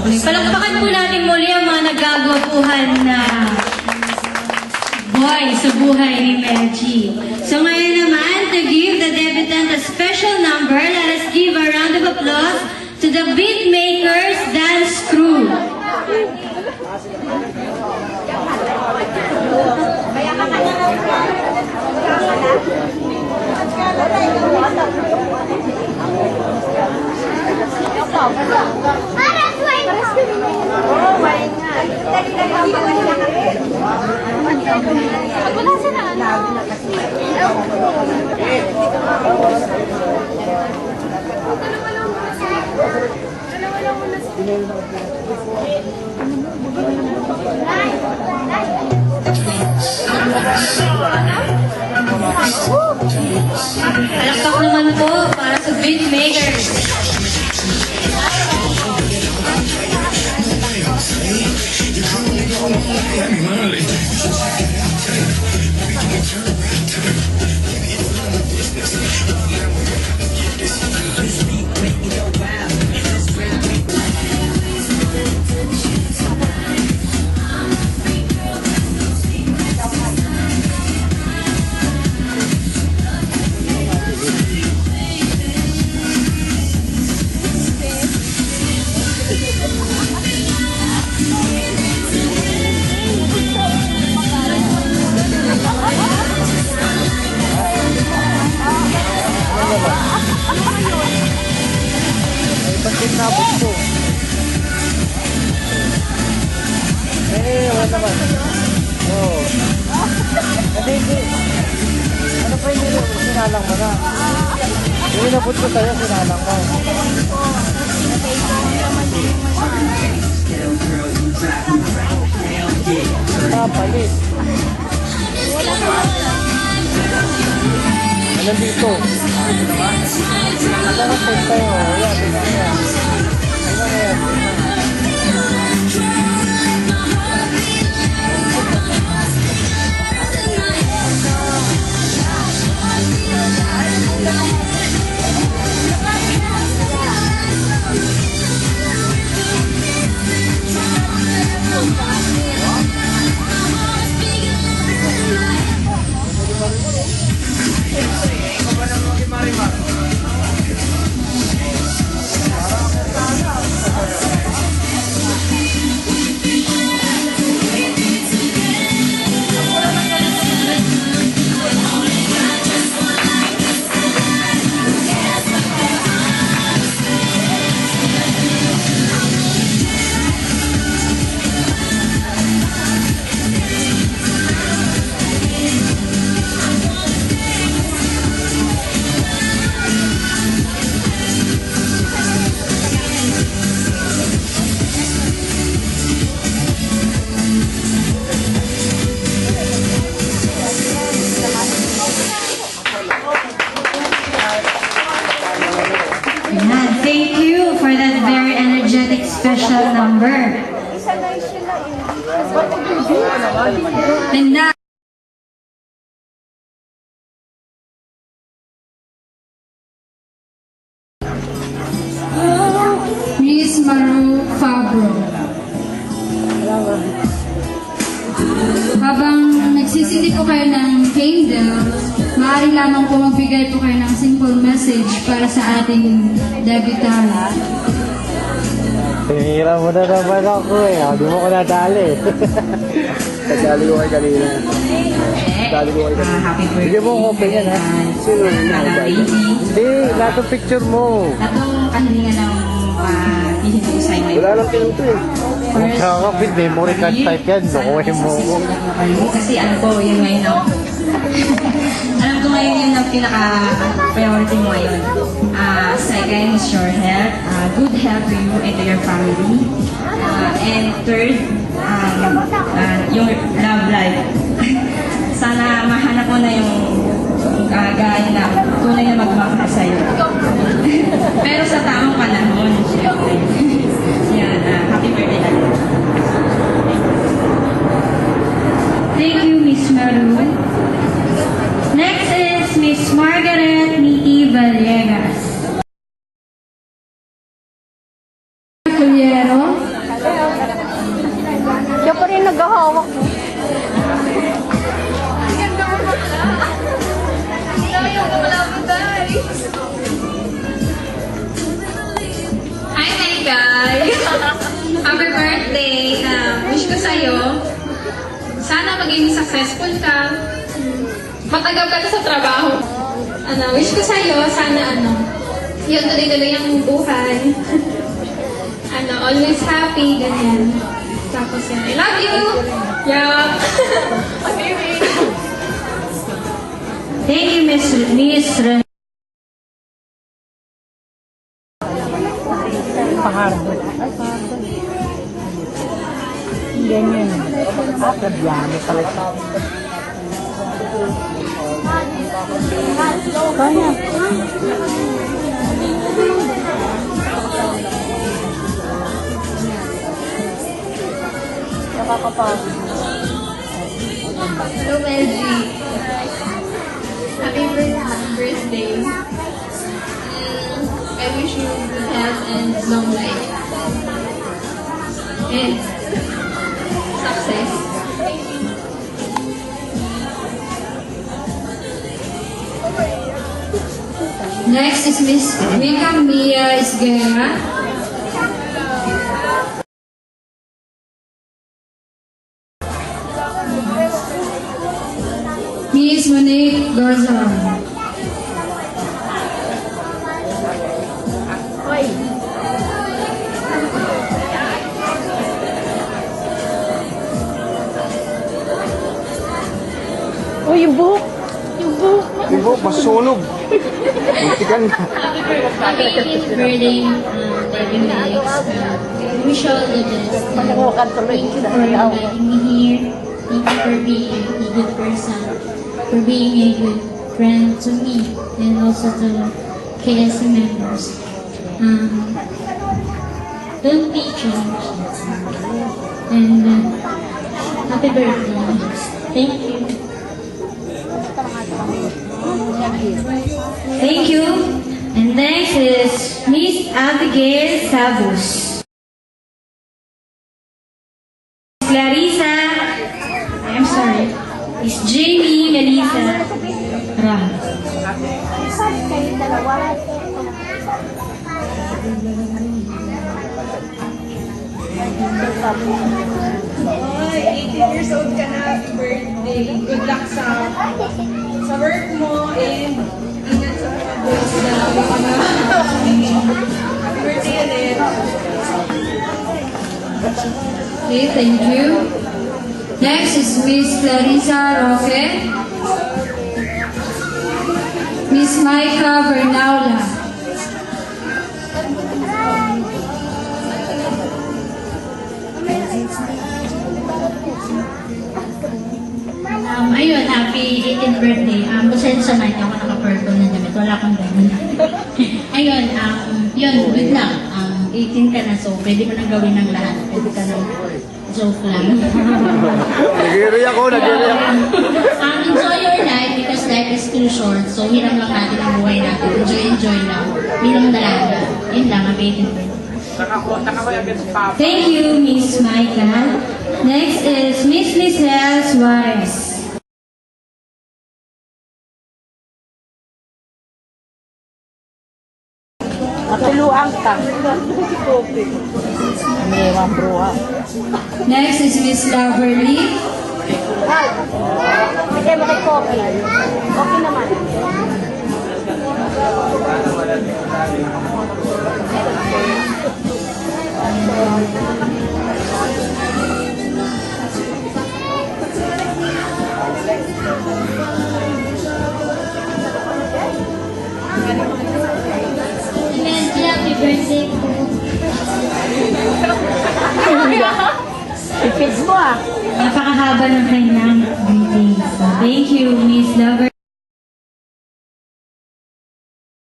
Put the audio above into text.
Palakpakan po natin muli ang mga nagagwapuhan na boy sa buhay ni Melchi. So ngayon naman, to give the debutant a special number, let us give a round of applause to the Beatmakers Dance Crew. Palakpak naman po para sa Beatmakers. Nabot ko. Wala naman. Oo. Hindi. Ano pa yung sinalang mo na? Yung inabot ko sa'yo, sinalang mo. Palit. Alam dito. Ada na set tayo. Ayan, tingnan niya. Tingnan niya. Thank you for that very energetic special number. And now, Miss Maru Fabro. Habang nagsisindi po kayo ng candle, maaari lamang po magbigay po kayo ng simple message para sa ating debutant. Hihira mo na naman ako eh. Hindi mo ko nadali. Nadali ko kay kanina. Nadali ko kay kanina. happy birthday. Bigyan mo ko open yan ha. Sino yun? Hindi, lahat ng picture mo. Atong kahilingan ng hihinto sa inyo. Wala lang pinto eh. Kakapit, memory card type yan. Nakuhin mo. Kasi ano po, yun ngayon ang alam ko ngayon yun ang pinaka-priority mo ngayon. Second is your health. Good health to you and to your family. And third, yung love life. Sana mahanap mo na yung gaya na tunay na magmamahal sa'yo. Pero sa tamang panahon, syempre. Yan, happy birthday natin. Thank you, Miss Maru. Next is Miss Margaret Niti Villegas. Sulyero. Siya pa rin naghahawak. Hi, my guys! Happy birthday! Wish ko sa'yo, sana maging successful ka. Matagal ka na sa trabaho. Wish ko sa'yo, sana yun, tuloy-tuloy ang buhay. Always happy, ganyan. Tapos yan, I love you! Yeah! Thank you, Miss Ren. Pahardo. Ganyan. Kabyano pala siya. Kaya. Nakakapagod. Hello, LG. Happy birthday. I wish you good health and long life. And success. Next is Miss Mika Mia Isguera. Miss Monique Garzon. Oh, yung buhok. Yung buhok. Yung buhok, masunog. Muntikan na. Happy birthday, Baby Mix. Wish you all the best. Thank you for inviting me here. Thank you for being a good person, for being a good friend to me, and also to KSC members. Don't be changed. And happy birthday. Thank you. Thank you. And next is Miss Abigail Savos. Clarissa, I'm sorry, is Jamie Melissa Ram. Kayo dalawa. Ay, 18 years old ka na. Happy birthday. Good luck sa work mo and ingat sa mga goals na lalo ka na. Happy birthday ulit. Okay, thank you. Next is Miss Clarissa Roque. Miss Maika Bernaula. Ayun, happy 18th birthday. Pasensya na, hindi ako naka-purple na damit. Wala akong ganun. Ayun, yun, good luck. 18 ka na, so pwede mo nang gawin ng lahat. Pwede ka nang joke lang. Nag-iiri ako. Enjoy your life because life is too short. So, hiram lang natin ang buhay natin. Enjoy lang. Bilang dalaga. Yun lang, happy 18th birthday. Thank you, Miss Maika. Next is Miss Lizelle Suarez. Natuluang ka. May mga bruha. Next is Miss Loverly. Bigay mo kay Coffee. Okay naman. Happy birthday po. I-feeds mo ah. Napakahaba ng kanyang greetings. So, thank you, Miss Lover.